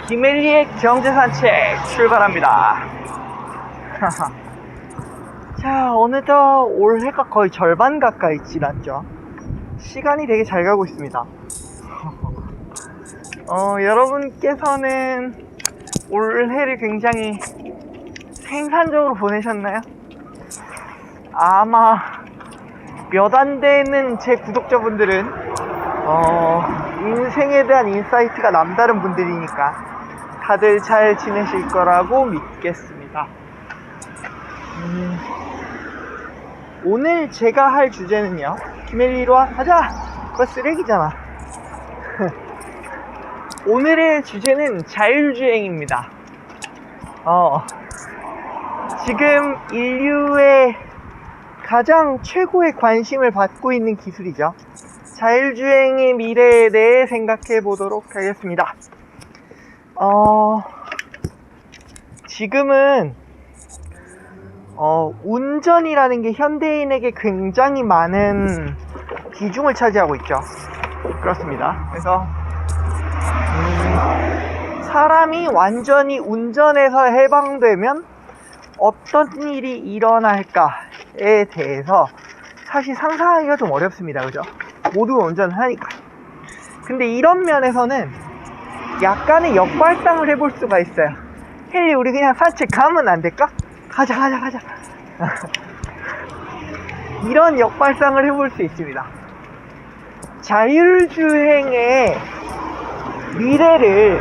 김엘리의 경제산책 출발합니다. 자, 어느덧 올해가 거의 절반 가까이 지났죠. 시간이 되게 잘 가고 있습니다. 여러분께서는 올해를 굉장히 생산적으로 보내셨나요? 아마 몇 안 되는 제 구독자분들은 인생에 대한 인사이트가 남다른 분들이니까 다들 잘 지내실 거라고 믿겠습니다. 오늘 제가 할 주제는요, 김엘리로 와 가자! 그거 쓰레기잖아. 오늘의 주제는 자율주행입니다. 지금 인류의 가장 최고의 관심을 받고 있는 기술이죠. 자율주행의 미래에 대해 생각해 보도록 하겠습니다. 지금은 운전이라는 게 현대인에게 굉장히 많은 비중을 차지하고 있죠. 그렇습니다. 그래서 사람이 완전히 운전에서 해방되면 어떤 일이 일어날까에 대해서 사실 상상하기가 좀 어렵습니다. 그죠? 모두가 운전을 하니까. 근데 이런 면에서는 약간의 역발상을 해볼 수가 있어요. 헨리, 우리 그냥 산책 가면 안 될까? 가자. 이런 역발상을 해볼 수 있습니다. 자율주행의 미래를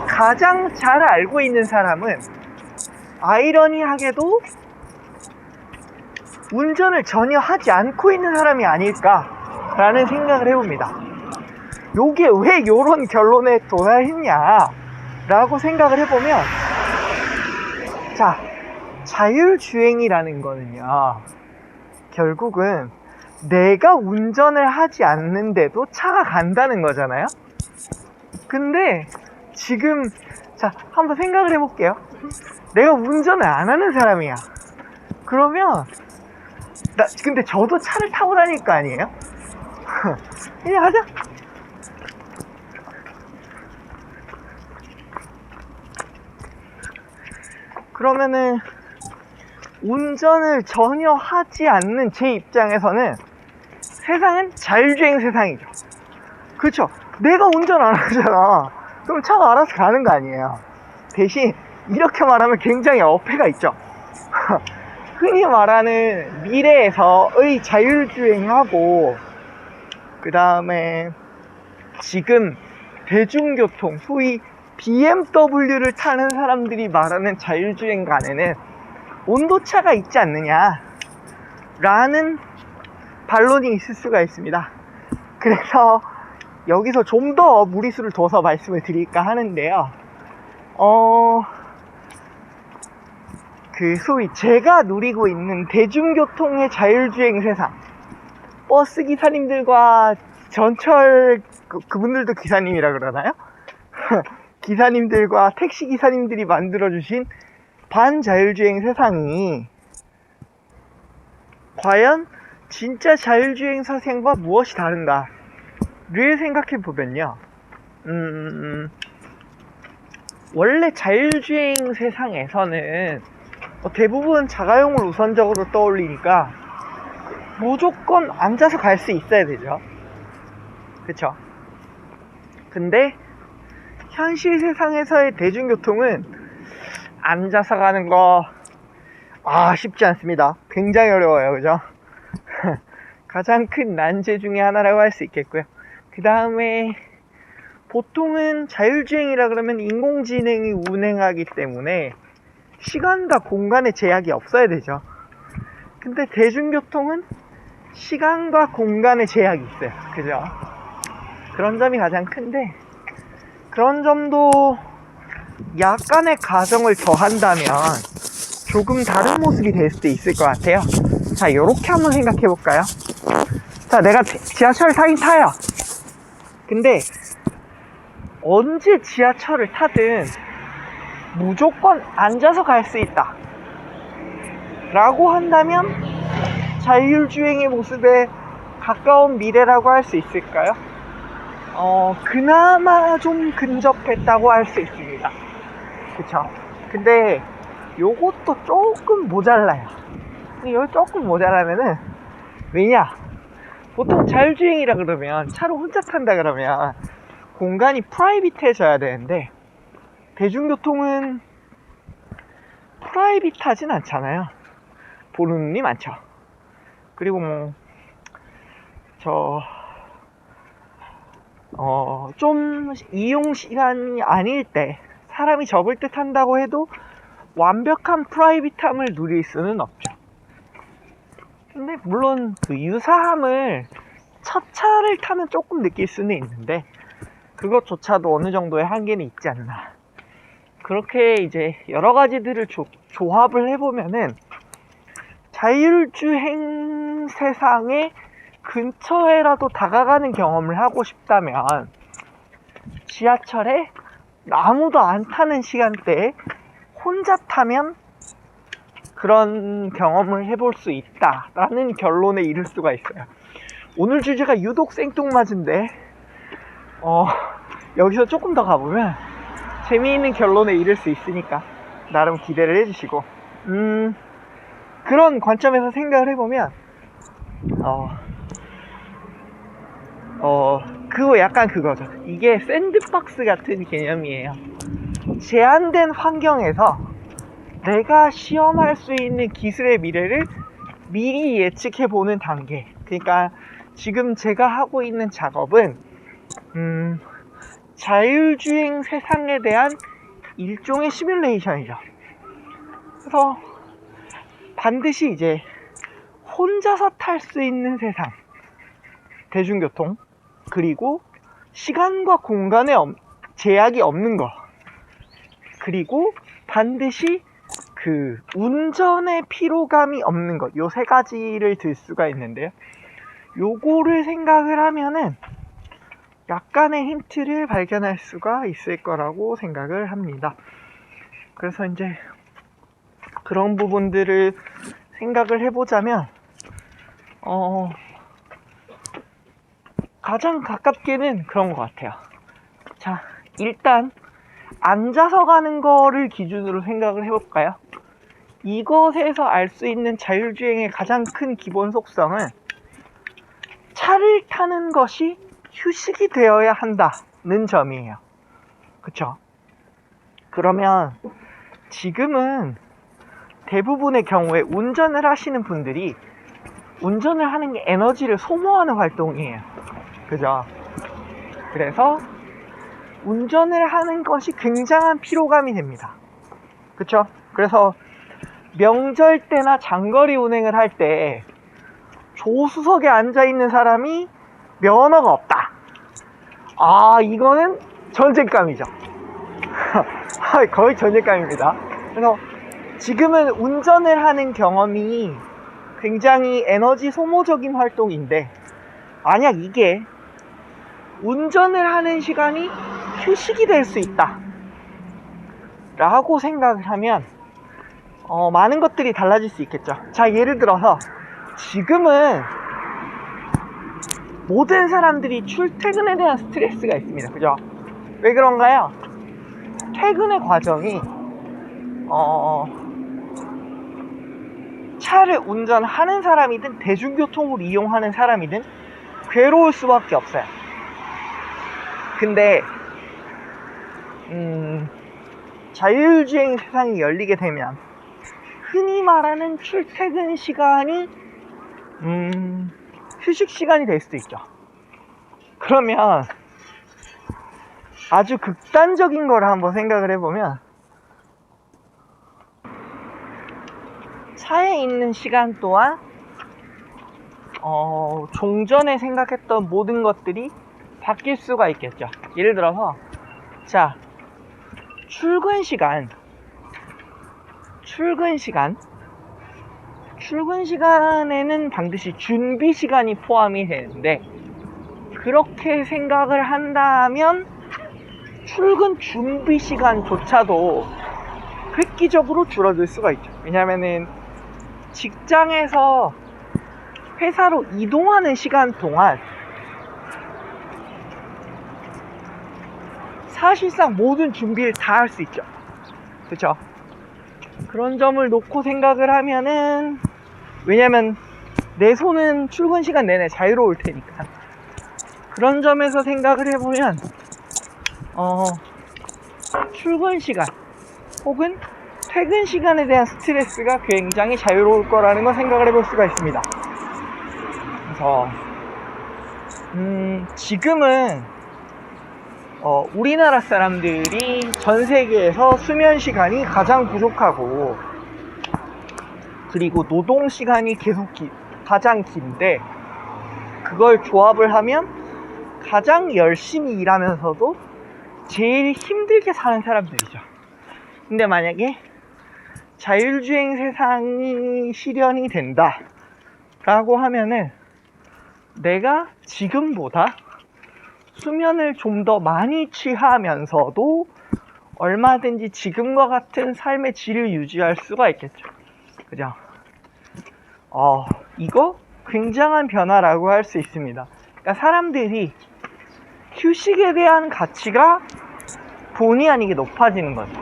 가장 잘 알고 있는 사람은 아이러니하게도 운전을 전혀 하지 않고 있는 사람이 아닐까라는 생각을 해봅니다. 요게 왜 요런 결론에 도달했냐 라고 생각을 해보면, 자, 자율주행이라는 거는요, 결국은 내가 운전을 하지 않는데도 차가 간다는 거잖아요. 근데 지금 자, 한번 생각을 해볼게요. 내가 운전을 안 하는 사람이야. 그러면 근데 저도 차를 타고 다닐 거 아니에요? 그냥 하자. 그러면은 운전을 전혀 하지 않는 제 입장에서는 세상은 자율주행 세상이죠. 그렇죠? 내가 운전 안 하잖아. 그럼 차가 알아서 가는 거 아니에요. 대신 이렇게 말하면 굉장히 어폐가 있죠. 흔히 말하는 미래에서의 자율주행하고, 그 다음에 지금 대중교통, 소위 BMW를 타는 사람들이 말하는 자율주행 간에는 온도차가 있지 않느냐 라는 반론이 있을 수가 있습니다. 그래서 여기서 좀 더 무리수를 둬서 말씀을 드릴까 하는데요. 소위 제가 누리고 있는 대중교통의 자율주행 세상, 버스 기사님들과 전철 그분들도 기사님이라 그러나요? 기사님들과 택시 기사님들이 만들어주신 반자율주행 세상이 과연 진짜 자율주행 세상과 무엇이 다른가를 생각해 보면요, 원래 자율주행 세상에서는 대부분 자가용을 우선적으로 떠올리니까 무조건 앉아서 갈 수 있어야 되죠. 그쵸? 근데 현실 세상에서의 대중교통은 앉아서 가는 거 쉽지 않습니다. 굉장히 어려워요. 그죠? 가장 큰 난제 중에 하나라고 할 수 있겠고요. 그 다음에 보통은 자율주행이라 그러면 인공지능이 운행하기 때문에 시간과 공간의 제약이 없어야 되죠. 근데 대중교통은 시간과 공간의 제약이 있어요. 그죠? 그런 점이 가장 큰데, 그런 점도 약간의 가정을 더한다면 조금 다른 모습이 될 수도 있을 것 같아요. 자, 요렇게 한번 생각해 볼까요? 자, 내가 지하철 타긴 타요. 근데 언제 지하철을 타든 무조건 앉아서 갈 수 있다 라고 한다면 자율주행의 모습에 가까운 미래라고 할 수 있을까요? 그나마 좀 근접했다고 할 수 있습니다. 그쵸? 근데 요것도 조금 모자라요. 이거 조금 모자라면은, 왜냐? 보통 자율주행이라 그러면, 차로 혼자 탄다 그러면 공간이 프라이빗해져야 되는데, 대중교통은 프라이빗하진 않잖아요. 보는 눈이 많죠. 그리고 좀 이용 시간이 아닐 때, 사람이 적을 때 탄다고 해도 완벽한 프라이빗함을 누릴 수는 없죠. 근데 물론 그 유사함을 첫 차를 타면 조금 느낄 수는 있는데, 그것조차도 어느 정도의 한계는 있지 않나. 그렇게 이제 여러 가지들을 조합을 해보면은 자율주행 세상의 근처에라도 다가가는 경험을 하고 싶다면, 지하철에 아무도 안 타는 시간대에 혼자 타면 그런 경험을 해볼 수 있다라는 결론에 이를 수가 있어요. 오늘 주제가 유독 생뚱맞은데, 여기서 조금 더 가보면 재미있는 결론에 이를 수 있으니까 나름 기대를 해주시고, 그런 관점에서 생각을 해보면, 그거 약간 그거죠. 이게 샌드박스 같은 개념이에요. 제한된 환경에서 내가 시험할 수 있는 기술의 미래를 미리 예측해보는 단계. 그러니까 지금 제가 하고 있는 작업은 자율주행 세상에 대한 일종의 시뮬레이션이죠. 그래서 반드시 이제 혼자서 탈 수 있는 세상, 대중교통, 그리고 시간과 공간에 제약이 없는 거, 그리고 반드시 그 운전의 피로감이 없는 것, 요 세 가지를 들 수가 있는데요. 요거를 생각을 하면은 약간의 힌트를 발견할 수가 있을 거라고 생각을 합니다. 그래서 이제 그런 부분들을 생각을 해보자면, 가장 가깝게는 그런 것 같아요. 자, 일단 앉아서 가는 거를 기준으로 생각을 해볼까요? 이것에서 알 수 있는 자율주행의 가장 큰 기본 속성은 차를 타는 것이 휴식이 되어야 한다는 점이에요. 그쵸? 그러면 지금은 대부분의 경우에 운전을 하시는 분들이 운전을 하는 게 에너지를 소모하는 활동이에요. 그죠? 그래서 운전을 하는 것이 굉장한 피로감이 됩니다. 그쵸? 그래서 명절 때나 장거리 운행을 할 때 조수석에 앉아있는 사람이 면허가 없다. 이거는 전쟁감이죠. 거의 전쟁감입니다. 그래서 지금은 운전을 하는 경험이 굉장히 에너지 소모적인 활동인데, 만약 이게 운전을 하는 시간이 휴식이 될 수 있다 라고 생각을 하면 많은 것들이 달라질 수 있겠죠. 자, 예를 들어서 지금은 모든 사람들이 출퇴근에 대한 스트레스가 있습니다. 그죠? 왜 그런가요? 퇴근의 과정이 차를 운전하는 사람이든 대중교통을 이용하는 사람이든 괴로울 수밖에 없어요. 근데 자율주행 세상이 열리게 되면 흔히 말하는 출퇴근 시간이 휴식 시간이 될 수도 있죠. 그러면 아주 극단적인 걸 한번 생각을 해보면, 차에 있는 시간 동안 종전에 생각했던 모든 것들이 바뀔 수가 있겠죠. 예를 들어서 자, 출근 시간에는 반드시 준비 시간이 포함이 되는데, 그렇게 생각을 한다면 출근 준비 시간조차도 획기적으로 줄어들 수가 있죠. 왜냐면은 직장에서 회사로 이동하는 시간 동안 사실상 모든 준비를 다 할 수 있죠. 그쵸? 그런 점을 놓고 생각을 하면은, 왜냐면 내 손은 출근 시간 내내 자유로울 테니까. 그런 점에서 생각을 해보면 출근 시간 혹은 퇴근 시간에 대한 스트레스가 굉장히 자유로울 거라는 걸 생각을 해볼 수가 있습니다. 그래서 지금은 우리나라 사람들이 전 세계에서 수면 시간이 가장 부족하고, 그리고 노동 시간이 가장 긴데, 그걸 조합을 하면 가장 열심히 일하면서도 제일 힘들게 사는 사람들이죠. 근데 만약에 자율주행 세상이 실현이 된다 라고 하면은, 내가 지금보다 수면을 좀 더 많이 취하면서도 얼마든지 지금과 같은 삶의 질을 유지할 수가 있겠죠. 그죠? 이거 굉장한 변화라고 할 수 있습니다. 그러니까 사람들이 휴식에 대한 가치가 본의 아니게 높아지는 거죠.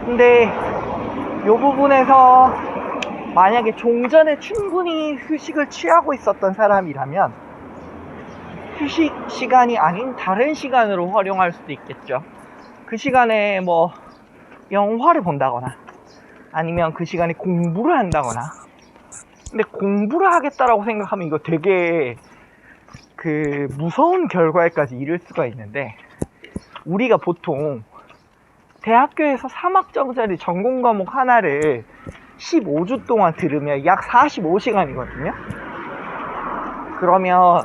근데 이 부분에서 만약에 종전에 충분히 휴식을 취하고 있었던 사람이라면 휴식 시간이 아닌 다른 시간으로 활용할 수도 있겠죠. 그 시간에 뭐 영화를 본다거나 아니면 그 시간에 공부를 한다거나. 근데 공부를 하겠다라고 생각하면 이거 되게 무서운 결과에까지 이를 수가 있는데, 우리가 보통 대학교에서 3학점짜리 전공 과목 하나를 15주 동안 들으면 약 45시간이거든요. 그러면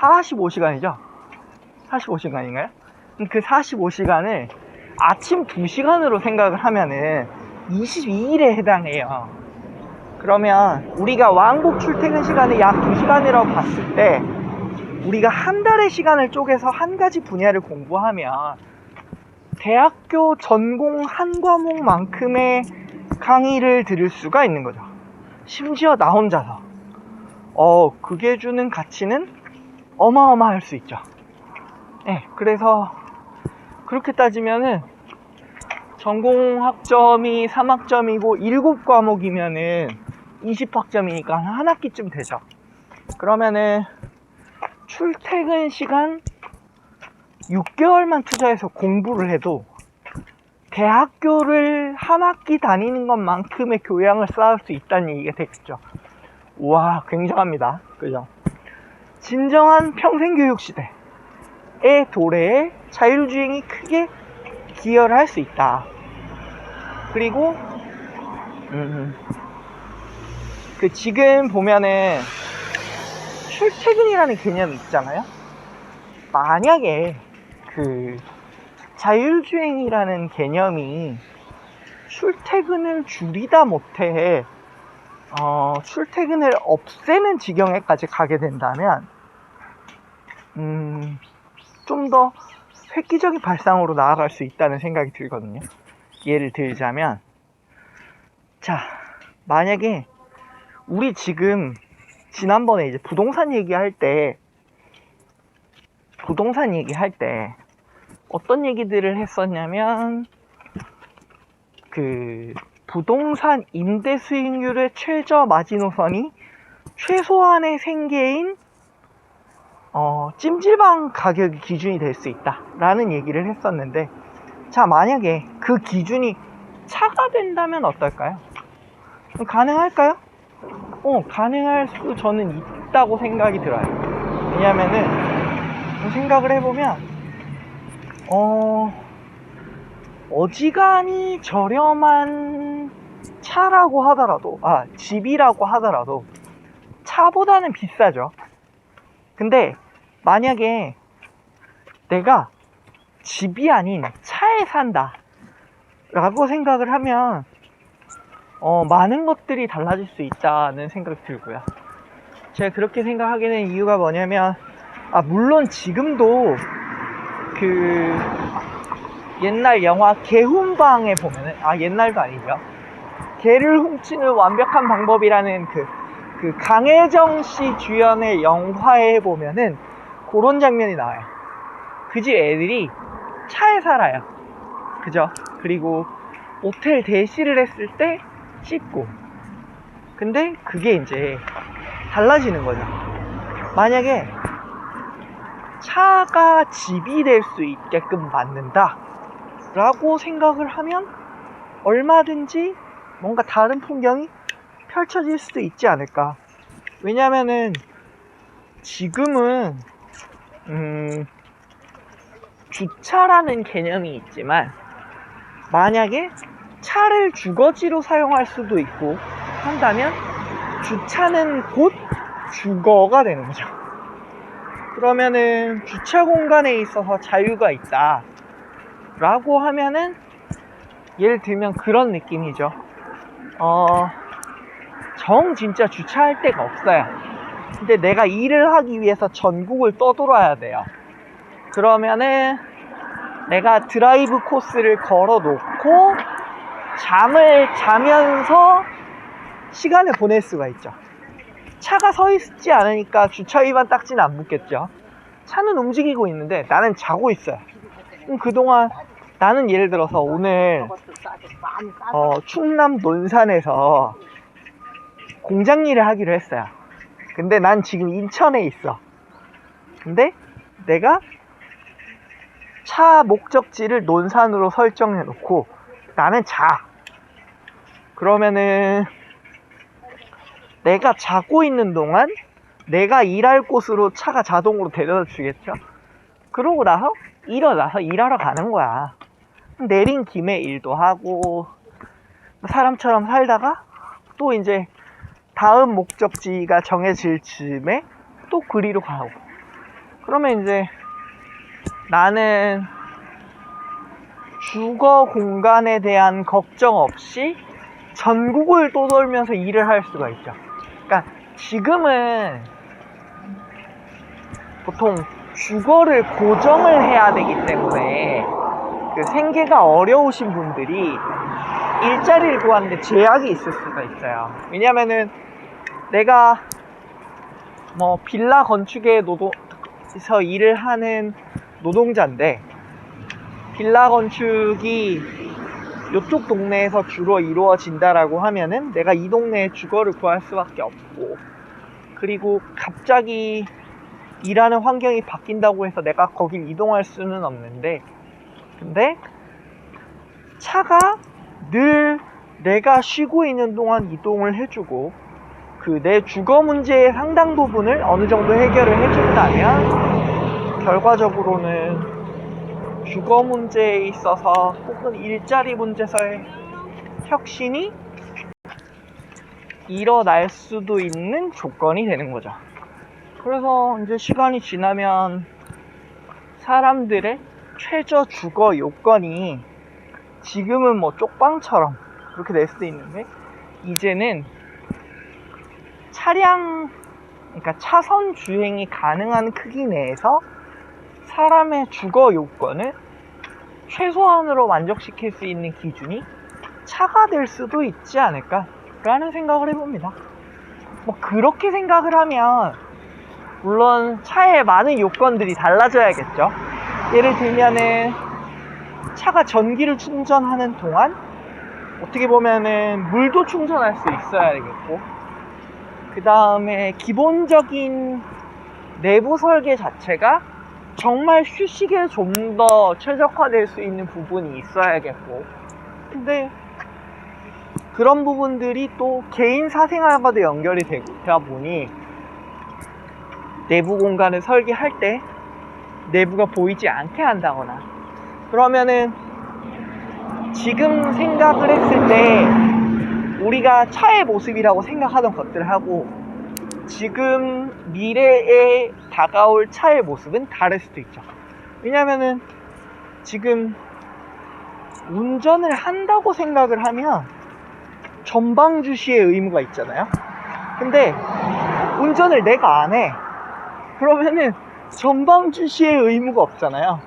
45시간이죠? 45시간인가요? 그 45시간을 아침 2시간으로 생각을 하면은 22일에 해당해요. 그러면 우리가 왕복 출퇴근 시간을 약 2시간이라고 봤을 때, 우리가 한 달의 시간을 쪼개서 한 가지 분야를 공부하면 대학교 전공 한 과목만큼의 강의를 들을 수가 있는 거죠. 심지어 나 혼자서. 그게 주는 가치는 어마어마할 수 있죠. 네, 그래서 그렇게 따지면은 전공 학점이 3학점이고 7과목이면은 20학점이니까 한 학기쯤 되죠. 그러면은 출퇴근 시간 6개월만 투자해서 공부를 해도 대학교를 한 학기 다니는 것만큼의 교양을 쌓을 수 있다는 얘기가 되겠죠. 우와, 굉장합니다. 그죠? 진정한 평생교육 시대의 도래에 자율주행이 크게 기여를 할 수 있다. 그리고 지금 보면은 출퇴근이라는 개념이 있잖아요. 만약에 자율주행이라는 개념이 출퇴근을 줄이다 못해 출퇴근을 없애는 지경에까지 가게 된다면 좀 더 획기적인 발상으로 나아갈 수 있다는 생각이 들거든요. 예를 들자면, 자, 만약에 우리 지금 지난번에 이제 부동산 얘기할 때 어떤 얘기들을 했었냐면, 부동산 임대 수익률의 최저 마지노선이 최소한의 생계인 찜질방 가격이 기준이 될 수 있다 라는 얘기를 했었는데, 자, 만약에 그 기준이 차가 된다면 어떨까요? 가능할까요? 가능할 수 저는 있다고 생각이 들어요. 왜냐면은 생각을 해보면 어지간히 저렴한 차라고 하더라도, 집이라고 하더라도 차보다는 비싸죠. 근데 만약에 내가 집이 아닌 차에 산다 라고 생각을 하면 많은 것들이 달라질 수 있다는 생각이 들고요. 제가 그렇게 생각하게 된 이유가 뭐냐면, 물론 지금도 옛날 영화 개훈방에 보면은, 옛날도 아니죠, 개를 훔치는 완벽한 방법이라는 강혜정 씨 주연의 영화에 보면은 그런 장면이 나와요. 그 집 애들이 차에 살아요. 그죠? 그리고 모텔 대시를 했을 때 씻고. 근데 그게 이제 달라지는 거죠. 만약에 차가 집이 될 수 있게끔 만든다 라고 생각을 하면 얼마든지 뭔가 다른 풍경이 펼쳐질 수도 있지 않을까. 왜냐면은 지금은 주차라는 개념이 있지만 만약에 차를 주거지로 사용할 수도 있고 한다면 주차는 곧 주거가 되는 거죠. 그러면은 주차 공간에 있어서 자유가 있다 라고 하면은 예를 들면 그런 느낌이죠. 진짜 주차할 데가 없어요. 근데 내가 일을 하기 위해서 전국을 떠돌아야 돼요. 그러면은 내가 드라이브 코스를 걸어 놓고 잠을 자면서 시간을 보낼 수가 있죠. 차가 서 있지 않으니까 주차 위반 딱지는 안 붙겠죠. 차는 움직이고 있는데 나는 자고 있어요. 그럼 그동안 나는 예를 들어서 오늘 충남 논산에서 공장 일을 하기로 했어요. 근데 난 지금 인천에 있어. 근데 내가 차 목적지를 논산으로 설정해 놓고 나는 자. 그러면은 내가 자고 있는 동안 내가 일할 곳으로 차가 자동으로 데려다 주겠죠. 그러고 나서 일어나서 일하러 가는 거야. 내린 김에 일도 하고 사람처럼 살다가 또 이제 다음 목적지가 정해질 즈음에 또 그리로 가고. 그러면 이제 나는 주거 공간에 대한 걱정 없이 전국을 떠돌면서 일을 할 수가 있죠. 그러니까 지금은 보통 주거를 고정을 해야 되기 때문에 그 생계가 어려우신 분들이 일자리를 구하는데 제약이 있을 수가 있어요. 왜냐면은 내가 빌라 건축에 노동에서 일을 하는 노동자인데 빌라 건축이 이쪽 동네에서 주로 이루어진다라고 하면은 내가 이 동네에 주거를 구할 수밖에 없고, 그리고 갑자기 일하는 환경이 바뀐다고 해서 내가 거길 이동할 수는 없는데, 근데 차가 늘 내가 쉬고 있는 동안 이동을 해주고 그 내 주거 문제의 상당 부분을 어느 정도 해결을 해준다면 결과적으로는 주거 문제에 있어서 혹은 일자리 문제에서의 혁신이 일어날 수도 있는 조건이 되는 거죠. 그래서 이제 시간이 지나면 사람들의 최저 주거 요건이 지금은 쪽방처럼 그렇게 될 수도 있는데, 이제는 그러니까 차선 주행이 가능한 크기 내에서 사람의 주거 요건을 최소한으로 만족시킬 수 있는 기준이 차가 될 수도 있지 않을까 라는 생각을 해봅니다. 그렇게 생각을 하면 물론 차의 많은 요건들이 달라져야겠죠. 예를 들면은 차가 전기를 충전하는 동안 어떻게 보면은 물도 충전할 수 있어야 되겠고, 그 다음에 기본적인 내부 설계 자체가 정말 휴식에 좀 더 최적화될 수 있는 부분이 있어야겠고, 근데 그런 부분들이 또 개인 사생활과도 연결이 되다 보니 내부 공간을 설계할 때 내부가 보이지 않게 한다거나, 그러면은 지금 생각을 했을 때 우리가 차의 모습이라고 생각하던 것들하고 지금 미래에 다가올 차의 모습은 다를 수도 있죠. 왜냐면은 지금 운전을 한다고 생각을 하면 전방 주시의 의무가 있잖아요. 근데 운전을 내가 안 해. 그러면은 전방 주시의 의무가 없잖아요.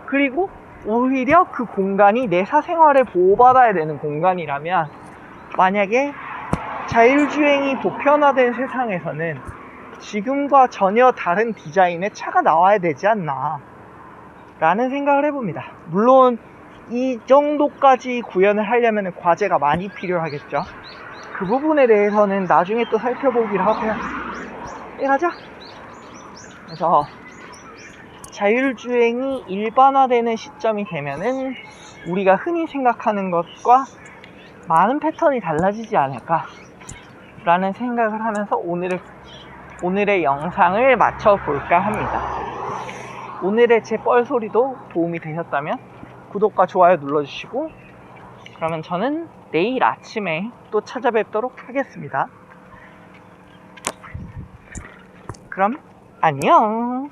그리고 오히려 그 공간이 내 사생활을 보호받아야 되는 공간이라면, 만약에 자율주행이 보편화된 세상에서는 지금과 전혀 다른 디자인의 차가 나와야 되지 않나 라는 생각을 해봅니다. 물론 이 정도까지 구현을 하려면 과제가 많이 필요하겠죠. 그 부분에 대해서는 나중에 또 살펴보기로 하고요. 가자. 그래서 자율주행이 일반화되는 시점이 되면은 우리가 흔히 생각하는 것과 많은 패턴이 달라지지 않을까 라는 생각을 하면서 오늘의 영상을 마쳐볼까 합니다. 오늘의 제 뻘소리도 도움이 되셨다면 구독과 좋아요 눌러주시고, 그러면 저는 내일 아침에 또 찾아뵙도록 하겠습니다. 그럼 안녕.